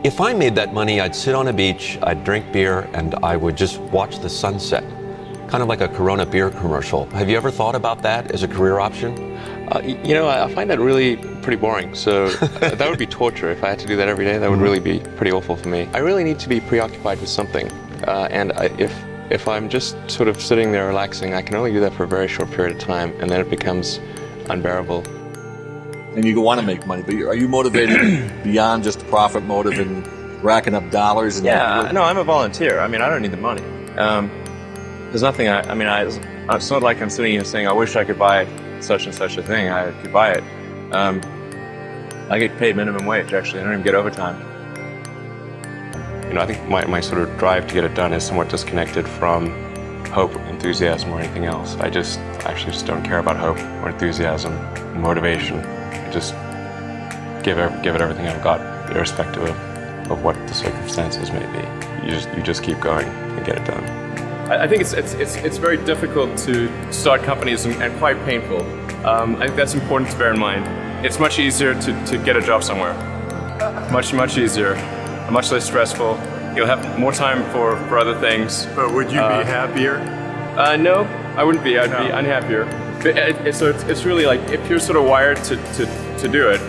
If I made that money, I'd sit on a beach, I'd drink beer, and I would just watch the sunset. Kind of like a Corona beer commercial. Have you ever thought about that as a career option? I find that really pretty boring. So that would be torture. If I had to do that every day, that would really be pretty awful for me. I really need to be preoccupied with something. If I'm just sort of sitting there relaxing, I can only do that for a very short period of time, and then it becomes unbearable. And you want to make money, but are you motivated beyond just the profit motive and racking up dollars? And no, I'm a volunteer. I mean, I don't need the money. There's nothing, it's not like I'm sitting here saying, I wish I could buy such and such a thing. I could buy it. I get paid minimum wage, actually. I don't even get overtime. I think my sort of drive to get it done is somewhat disconnected from hope, enthusiasm, or anything else. I actually just don't care about hope or enthusiasm, motivation. I just give it everything I've got, irrespective of what the circumstances may be. You just keep going and get it done. I think it's very difficult to start companies and quite painful. I think that's important to bear in mind. It's much easier to get a job somewhere. Much easier, much less stressful. You'll have more time for other things. But would you be happier? No, I wouldn't be. I'd be unhappier. So it's really like, if you're sort of wired to do it,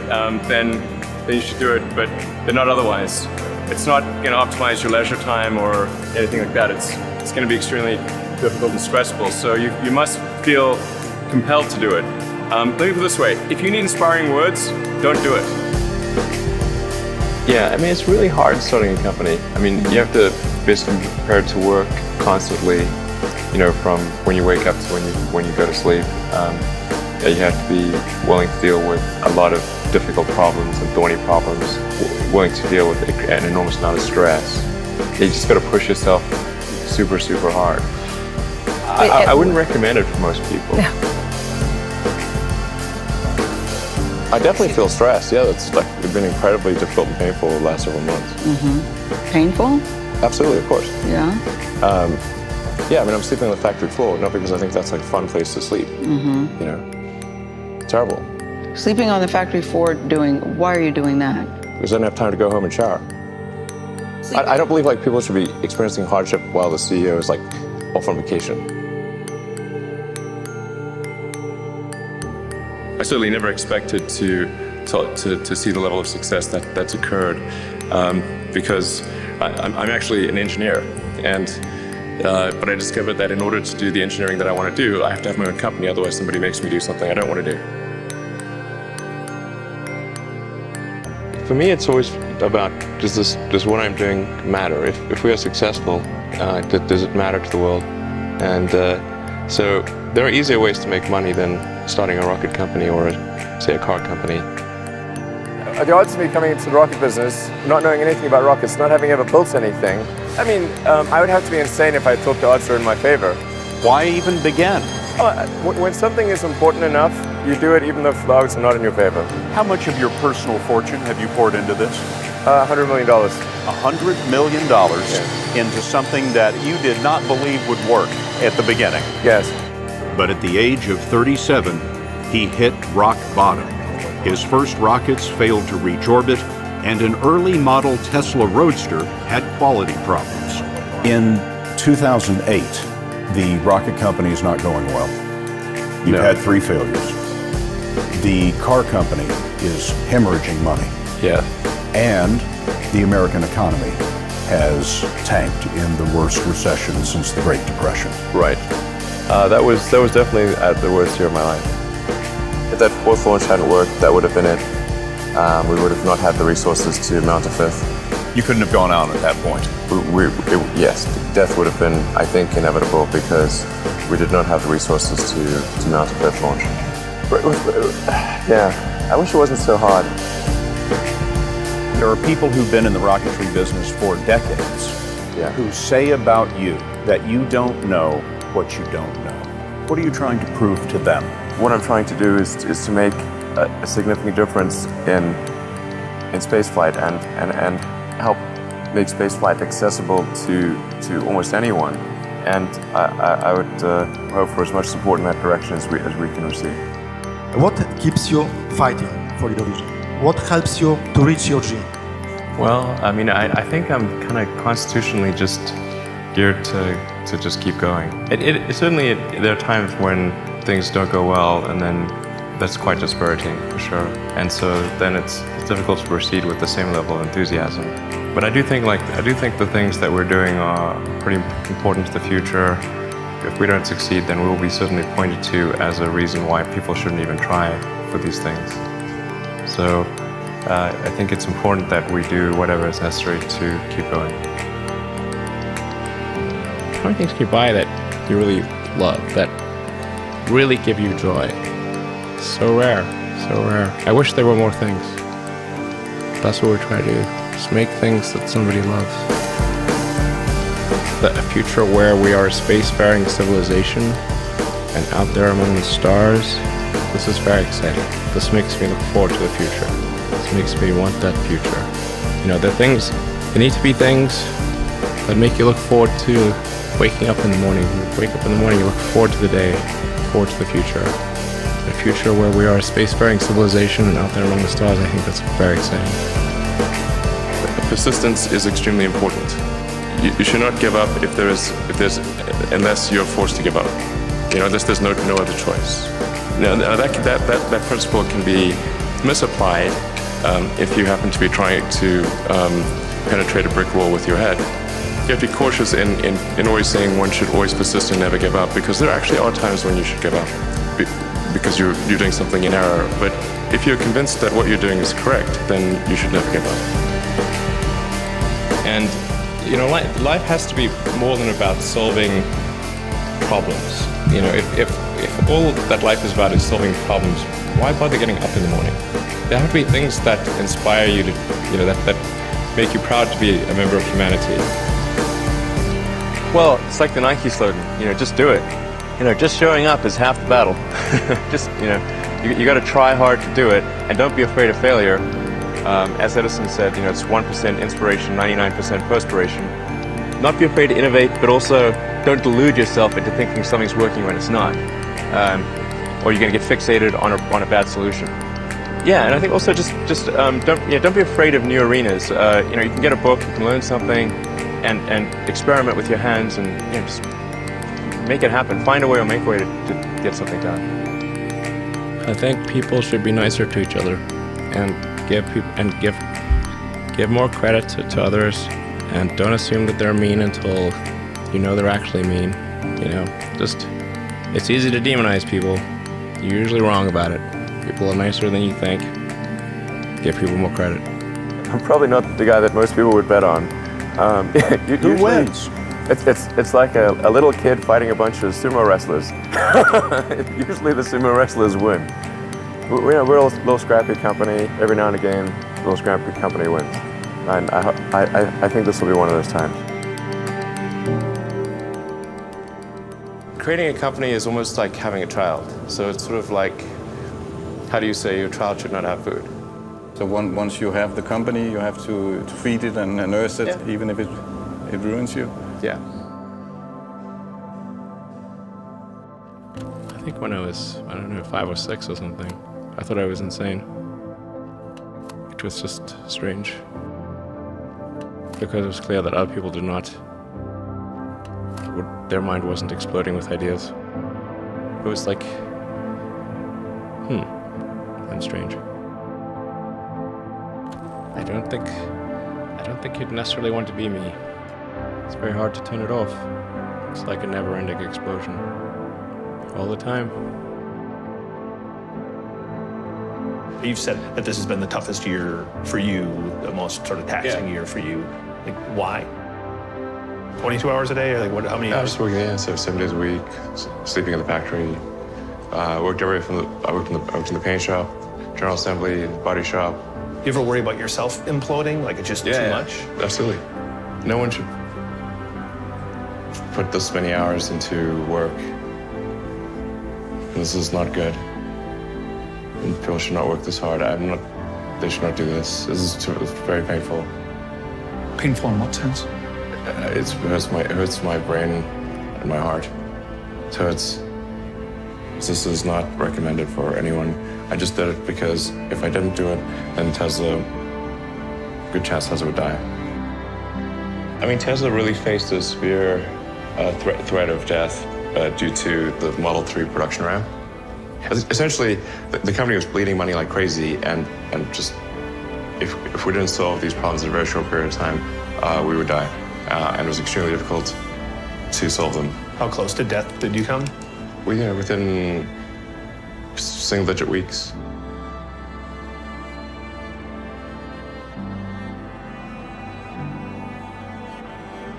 then you should do it, but not otherwise. It's not going to optimize your leisure time or anything like that. It's going to be extremely difficult and stressful. So you must feel compelled to do it. Let me put it this way: if you need inspiring words, don't do it. Yeah, I mean, it's really hard starting a company. I mean, you have to basically be prepared to work constantly, from when you wake up to when you go to sleep. You have to be willing to deal with a lot of difficult problems and thorny problems, willing to deal with an enormous amount of stress. You just got to push yourself super hard. I wouldn't recommend it for most people. Yeah. I definitely feel stressed. Yeah, it's been incredibly difficult and painful the last several months. Mm-hmm. Painful? Absolutely, of course. Yeah. Yeah, I mean, I'm sleeping on the factory floor, not because I think that's like a fun place to sleep. Terrible. Sleeping on the factory floor, why are you doing that? Because I don't have time to go home and shower. I don't believe people should be experiencing hardship while the CEO is off on vacation. I certainly never expected to see the level of success that's occurred, because I'm actually an engineer, but I discovered that in order to do the engineering that I want to do, I have to have my own company. Otherwise, somebody makes me do something I don't want to do. For me, it's always about, does what I'm doing matter? If we are successful, does it matter to the world? And so there are easier ways to make money than starting a rocket company or, say, a car company. The odds of me coming into the rocket business, not knowing anything about rockets, not having ever built anything, I would have to be insane if I thought the odds were in my favor. Why even begin? When something is important enough, you do it even though the odds are not in your favor. How much of your personal fortune have you poured into this? $100 million. $100 million into something that you did not believe would work at the beginning. Yes. But at the age of 37, he hit rock bottom. His first rockets failed to reach orbit, and an early model Tesla Roadster had quality problems. In 2008, the rocket company is not going well. You've had 3 failures. The car company is hemorrhaging money. Yeah. And the American economy has tanked in the worst recession since the Great Depression. Right. That was definitely at the worst year of my life. If that 4th launch hadn't worked, that would have been it. We would have not had the resources to mount a 5th. You couldn't have gone out at that point. Yes, death would have been, I think, inevitable because we did not have the resources to mount a 5th launch. Yeah, I wish it wasn't so hard. There are people who've been in the rocketry business for decades who say about you that you don't know what you don't know. What are you trying to prove to them? What I'm trying to do is to make a significant difference in spaceflight and help make spaceflight accessible to almost anyone. And I would hope for as much support in that direction as we can receive. What keeps you fighting for your vision? What helps you to reach your dream? Well, I mean, I think I'm kind of constitutionally just geared to just keep going. Certainly, there are times when things don't go well, and then that's quite dispiriting, for sure. And so then it's difficult to proceed with the same level of enthusiasm. But I do think the things that we're doing are pretty important to the future. If we don't succeed, then we will be certainly pointed to as a reason why people shouldn't even try for these things. So I think it's important that we do whatever is necessary to keep going. How many things can you buy that you really love, that really give you joy? So rare, so rare. I wish there were more things. That's what we're trying to do, just make things that somebody loves. A future where we are a spacefaring civilization and out there among the stars, this is very exciting. This makes me look forward to the future. This makes me want that future. You know, there need to be things that make you look forward to waking up in the morning. You wake up in the morning, you look forward to the day, forward to the future. A future where we are a spacefaring civilization and out there among the stars, I think that's very exciting. Persistence is extremely important. You should not give up unless you're forced to give up. You know, there's no other choice. Now that principle can be misapplied if you happen to be trying to penetrate a brick wall with your head. You have to be cautious in always saying one should always persist and never give up, because there actually are times when you should give up because you're doing something in error. But if you're convinced that what you're doing is correct, then you should never give up. And you know, life has to be more than about solving problems. You know, if all that life is about is solving problems, why bother getting up in the morning? There have to be things that inspire you to, you know, that make you proud to be a member of humanity. Well, it's like the Nike slogan, you know, just do it. You know, just showing up is half the battle. Just, you know, you got to try hard to do it, and don't be afraid of failure. As Edison said, you know, it's 1% inspiration, 99% perspiration. Not be afraid to innovate, but also don't delude yourself into thinking something's working when it's not, or you're going to get fixated on a bad solution. Yeah, and I think also just don't be afraid of new arenas. You know, you can get a book, you can learn something, and experiment with your hands, and you know, just make it happen. Find a way or make a way to get something done. I think people should be nicer to each other, and give more credit to others, and don't assume that they're mean until you know they're actually mean. You know, it's easy to demonize people. You're usually wrong about it. People are nicer than you think. Give people more credit. I'm probably not the guy that most people would bet on. Who wins? It's like a little kid fighting a bunch of sumo wrestlers. Usually the sumo wrestlers win. We're a little scrappy company. Every now and again, a little scrappy company wins. And I think this will be one of those times. Creating a company is almost like having a child. So it's sort of like, how do you say your child should not have food? So once you have the company, you have to feed it and nurse it, yeah, even if it ruins you? Yeah. I think when I was, 5 or 6 or something, I thought I was insane. It was just strange. Because it was clear that other people did not. Their mind wasn't exploding with ideas. It was like, and strange. I don't think you'd necessarily want to be me. It's very hard to turn it off. It's like a never-ending explosion. All the time. You've said that this has been the toughest year for you, the most sort of taxing year for you. Like, why? 22 hours a day, or like what? How many hours? Just working, so 7 days a week, sleeping in the factory. I worked in the paint shop, general assembly, body shop. You ever worry about yourself imploding? Like it's just too much? Absolutely. No one should put this many hours into work. This is not good. And people should not work this hard. They should not do this. It's very painful. Painful in what sense? It hurts my brain and my heart. So this is not recommended for anyone. I just did it because if I didn't do it, then Tesla good chance Tesla would die. I mean, Tesla really faced a severe threat of death due to the Model 3 production ramp. Essentially, the company was bleeding money like crazy, and just if we didn't solve these problems in a very short period of time, we would die. And it was extremely difficult to solve them. How close to death did you come? Within single-digit weeks.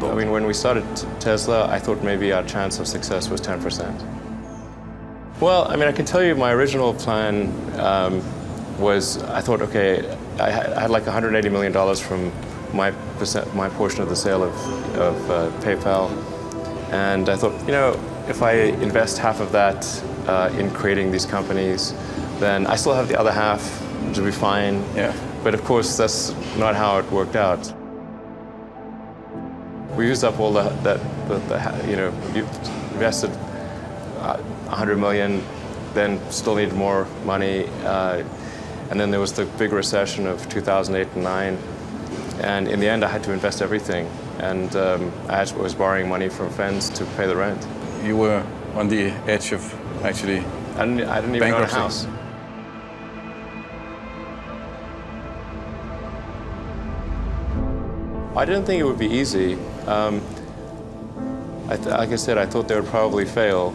I mean, when we started Tesla, I thought maybe our chance of success was 10%. Well, I mean, I can tell you my original plan was, I thought, okay, I had like $180 million from my portion of the sale of PayPal. And I thought, you know, if I invest half of that in creating these companies, then I still have the other half to be fine. Yeah. But of course, that's not how it worked out. We used up all that you know, you invested 100 million, then still needed more money. And then there was the big recession of 2008 and 9. And in the end, I had to invest everything. And I was borrowing money from friends to pay the rent. You were on the edge of actually I didn't even own a house. I didn't think it would be easy. Like I said, I thought they would probably fail.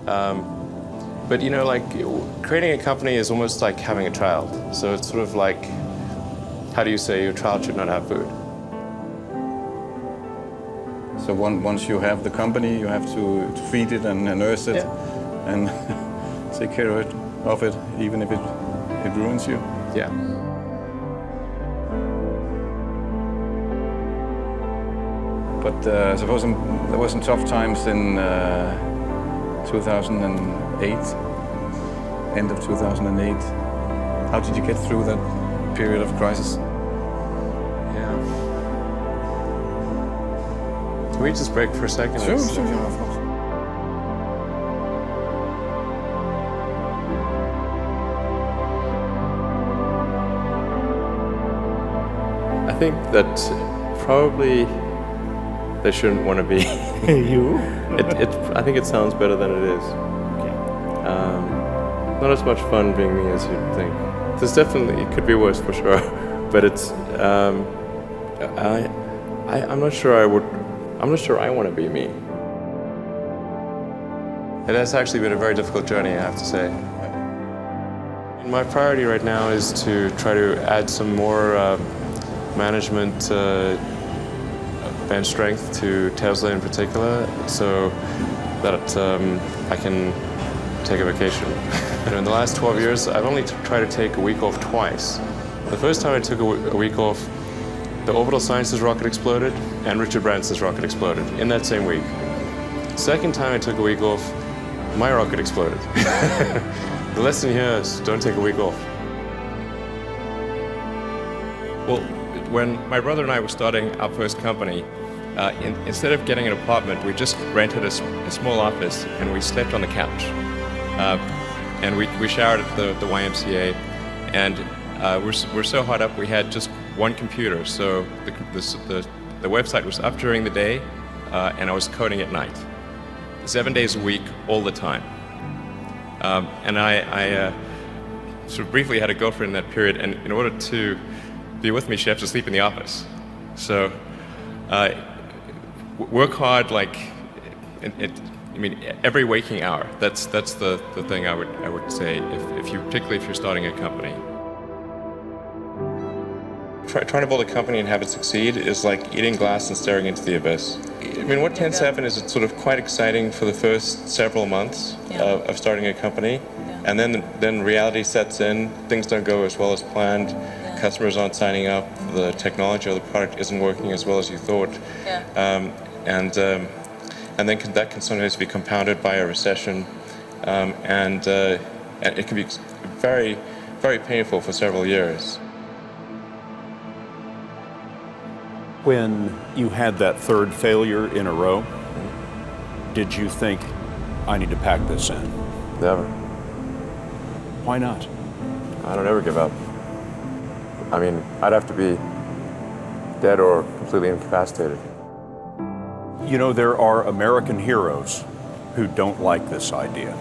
But you know, like creating a company is almost like having a child. So it's sort of like, how do you say your child should not have food? So once you have the company, you have to feed it and nurse it and take care of it, even if it ruins you. Yeah. But suppose there were some tough times in 2008, end of 2008. How did you get through that period of crisis? Yeah. Can we just break for a second? Sure, of course. I think that probably they shouldn't want to be. You? I think it sounds better than it is. Okay. Not as much fun being me as you'd think. There's definitely, it could be worse for sure, but it's, I'm not sure I want to be me. It has actually been a very difficult journey, I have to say. My priority right now is to try to add some more management bench strength to Tesla in particular, so that I can take a vacation. You know, in the last 12 years, I've only tried to take a week off twice. The first time I took a week off, the Orbital Sciences rocket exploded and Richard Branson's rocket exploded in that same week. Second time I took a week off, my rocket exploded. The lesson here is don't take a week off. Well, when my brother and I were starting our first company, instead of getting an apartment, we just rented a small office and we slept on the couch. And we showered at the YMCA, and we're so hot up we had just one computer. So the website was up during the day, and I was coding at night, 7 days a week, all the time. And I sort of briefly had a girlfriend in that period, and in order to be with me, she had to sleep in the office. So work hard, like I mean, every waking hour. That's the thing I would say, particularly if you're starting a company. Trying to build a company and have it succeed is like eating glass and staring into the abyss. I mean, what tends to happen is it's sort of quite exciting for the first several months of starting a company, and then reality sets in. Things don't go as well as planned. Customers aren't signing up. The technology or the product isn't working as well as you thought. And then that can sometimes be compounded by a recession, and it can be very, very painful for several years. When you had that third failure in a row, did you think, I need to pack this in? Never. Why not? I don't ever give up. I mean, I'd have to be dead or completely incapacitated. You know, there are American heroes who don't like this idea.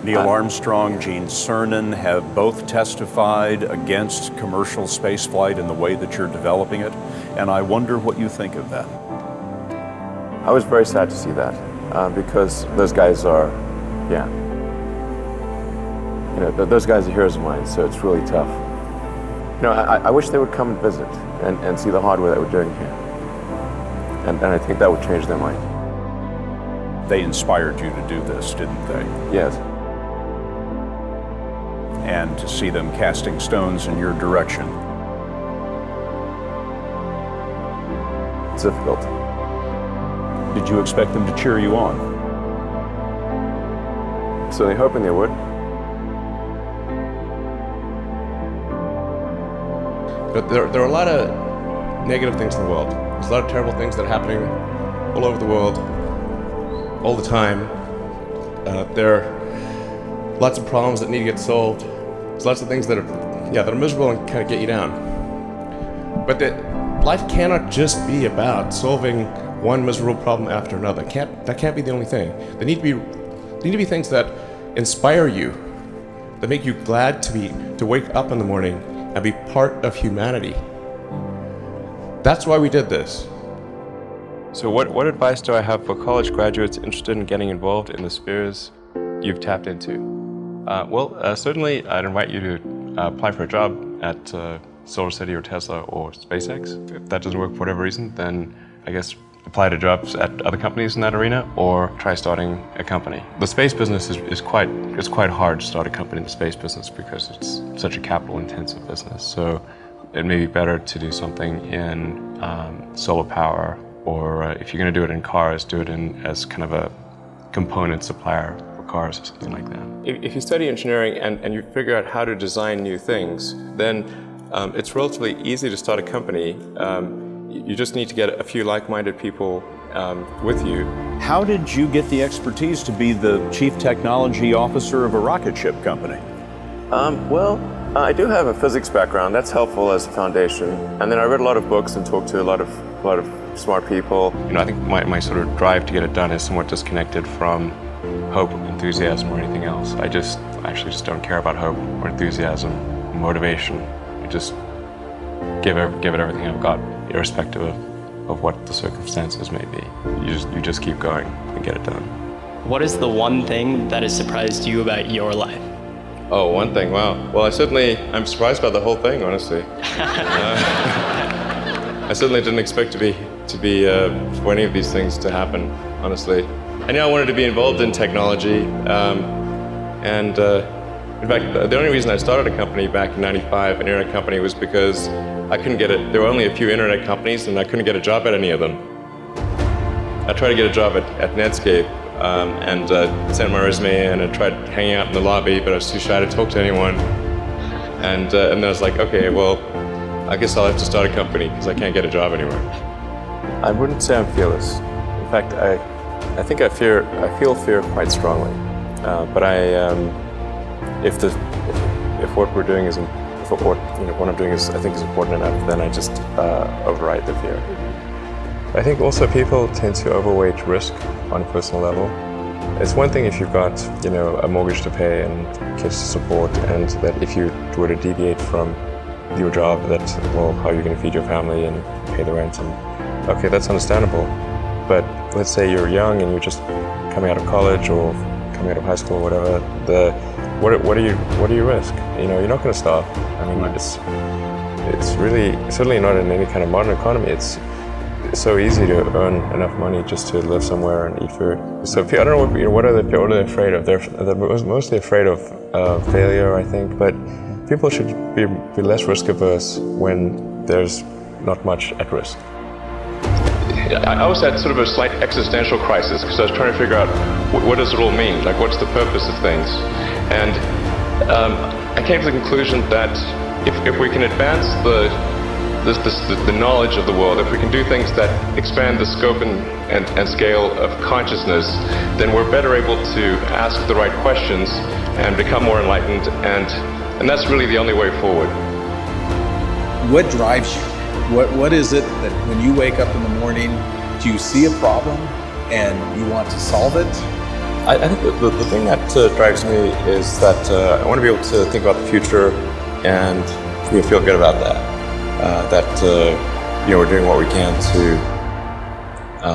Neil Armstrong, Gene Cernan have both testified against commercial spaceflight in the way that you're developing it, and I wonder what you think of that. I was very sad to see that because those guys are, yeah. You know, those guys are heroes of mine, so it's really tough. You know, I wish they would come and visit and see the hardware that we're doing here. And I think that would change their mind. They inspired you to do this, didn't they? Yes. And to see them casting stones in your direction. It's difficult. Did you expect them to cheer you on? Certainly hoping they would. But there are a lot of negative things in the world. There's a lot of terrible things that are happening all over the world, all the time. There are lots of problems that need to get solved. There's lots of things that are miserable and kind of get you down. But life cannot just be about solving one miserable problem after another. That can't be the only thing. There need to be things that inspire you, that make you glad to wake up in the morning and be part of humanity. That's why we did this. So what advice do I have for college graduates interested in getting involved in the spheres you've tapped into? Certainly I'd invite you to apply for a job at SolarCity or Tesla or SpaceX. If that doesn't work for whatever reason, then I guess apply to jobs at other companies in that arena or try starting a company. The space business is quite hard to start a company in the space business because it's such a capital-intensive business. So it may be better to do something in solar power, or if you're going to do it in cars, do it as kind of a component supplier for cars or something like that. If you study engineering and you figure out how to design new things, then it's relatively easy to start a company. You just need to get a few like-minded people with you. How did you get the expertise to be the chief technology officer of a rocket ship company? I do have a physics background. That's helpful as a foundation. And then I read a lot of books and talked to a lot of smart people. You know, I think my sort of drive to get it done is somewhat disconnected from hope, enthusiasm, or anything else. I actually just don't care about hope or enthusiasm, motivation. I just give it everything I've got, irrespective of what the circumstances may be. You just keep going and get it done. What is the one thing that has surprised you about your life? Oh, one thing, wow. Well, I'm surprised by the whole thing, honestly. I certainly didn't expect for any of these things to happen, honestly. I knew I wanted to be involved in technology, in fact, the only reason I started a company back in '95, an internet company, was because I couldn't get it. There were only a few internet companies, and I couldn't get a job at any of them. I tried to get a job at Netscape, and sent my resume in and tried hanging out in the lobby, but I was too shy to talk to anyone. And then I was like, okay, well, I guess I'll have to start a company because I can't get a job anywhere. I wouldn't say I'm fearless. In fact, I think I feel fear quite strongly. But if what we're doing what I'm doing I think is important enough, then I just override the fear. I think also people tend to overweight risk on a personal level. It's one thing if you've got, a mortgage to pay and kids to support, and that if you were to deviate from your job, how are you going to feed your family and pay the rent? And okay, that's understandable. But let's say you're young and you're just coming out of college or coming out of high school or whatever. What do you risk? You're not going to starve. I mean, it's really certainly not in any kind of modern economy. It's so easy to earn enough money just to live somewhere and eat food. So I don't know what are they afraid of? They're mostly afraid of failure, I think. But people should be less risk averse when there's not much at risk. I was at sort of a slight existential crisis because I was trying to figure out what does it all mean? Like, what's the purpose of things? And I came to the conclusion that if we can advance the knowledge of the world, if we can do things that expand the scope and scale of consciousness, then we're better able to ask the right questions and become more enlightened, and that's really the only way forward. What drives you? What is it that when you wake up in the morning, do you see a problem and you want to solve it? I think the thing that drives me is that I want to be able to think about the future and feel good about that. We're doing what we can to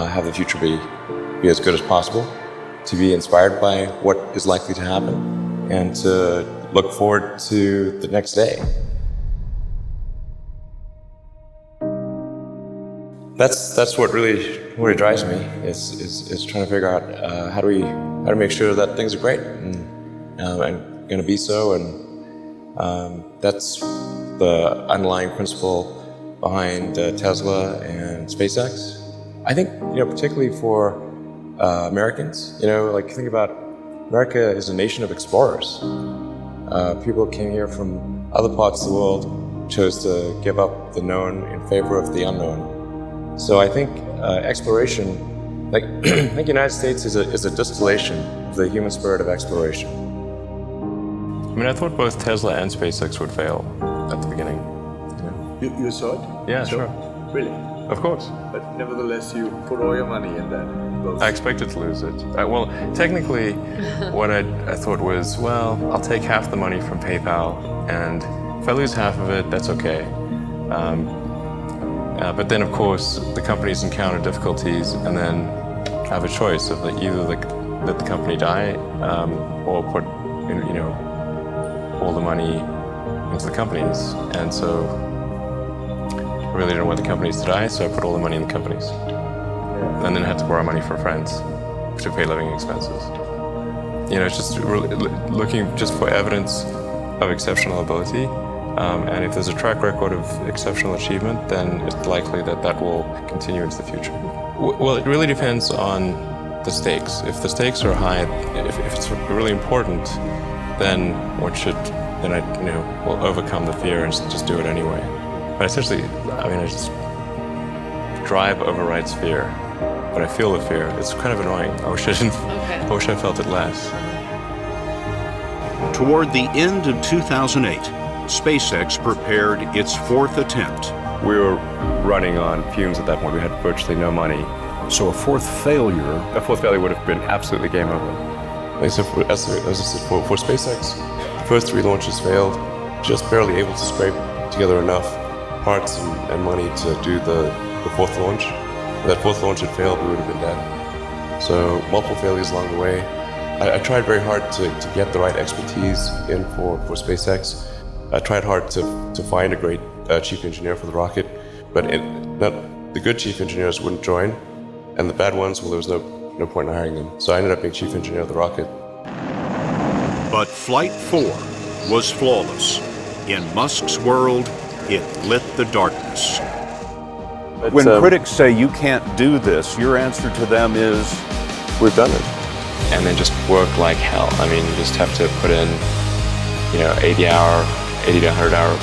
have the future be as good as possible, to be inspired by what is likely to happen, and to look forward to the next day. That's what really drives me is trying to figure out how to make sure that things are great and going to be so, and that's the underlying principle behind Tesla and SpaceX. I think particularly for Americans, think about America is a nation of explorers. People came here from other parts of the world, chose to give up the known in favor of the unknown. So I think exploration, I think the United States is a distillation of the human spirit of exploration. I mean, I thought both Tesla and SpaceX would fail at the beginning. You saw it? Yeah, sure. Really? Of course. But nevertheless, you put all your money in that. I expected to lose it. Well, technically, what I thought was, well, I'll take half the money from PayPal, and if I lose half of it, that's okay. But then, of course, the companies encounter difficulties, and then have a choice of either let the company die, or put all the money into the companies. And so I really didn't want the companies to die, so I put all the money in the companies. And then had to borrow money from friends to pay living expenses. It's just really looking just for evidence of exceptional ability. And if there's a track record of exceptional achievement, then it's likely that will continue into the future. Well, it really depends on the stakes. If the stakes are high, if it's really important, then I will overcome the fear and just do it anyway. But essentially, drive overrides fear. But I feel the fear. It's kind of annoying. I wish I felt it less. Toward the end of 2008, SpaceX prepared its fourth attempt. We were running on fumes at that point. We had virtually no money. So a fourth failure would have been absolutely game over. As I said, for SpaceX, the first 3 launches failed, just barely able to scrape together enough parts and money to do the fourth launch. If that fourth launch had failed, we would have been dead. So multiple failures along the way. I tried very hard to get the right expertise in for SpaceX. I tried hard to find a great chief engineer for the rocket, but the good chief engineers wouldn't join, and the bad ones, well, there was no point in hiring them. So I ended up being chief engineer of the rocket. But Flight 4 was flawless. In Musk's world, it lit the darkness. When critics say you can't do this, your answer to them is, we've done it. And then just work like hell. I mean, you just have to put in, 80 to 100 hour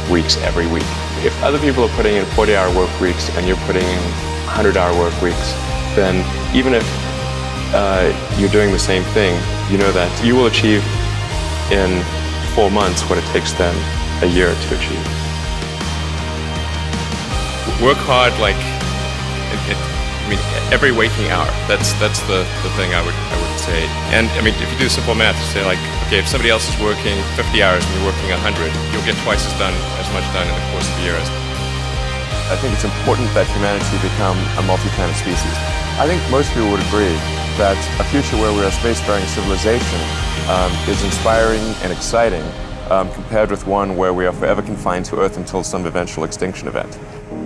weeks every week. If other people are putting in 40-hour work weeks and you're putting in 100-hour work weeks, then even if you're doing the same thing, you know that you will achieve in 4 months what it takes them a year to achieve. Work hard, every waking hour. That's the thing I would say. And if you do simple math, you say okay, if somebody else is working 50 hours and you're working 100, you'll get twice as much done in the course of a year. I think it's important that humanity become a multi-planet species. I think most people would agree that a future where we're a spacefaring civilization is inspiring and exciting compared with one where we are forever confined to Earth until some eventual extinction event.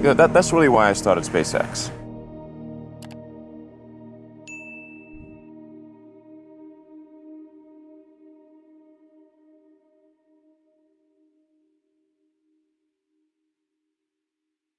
That's really why I started SpaceX.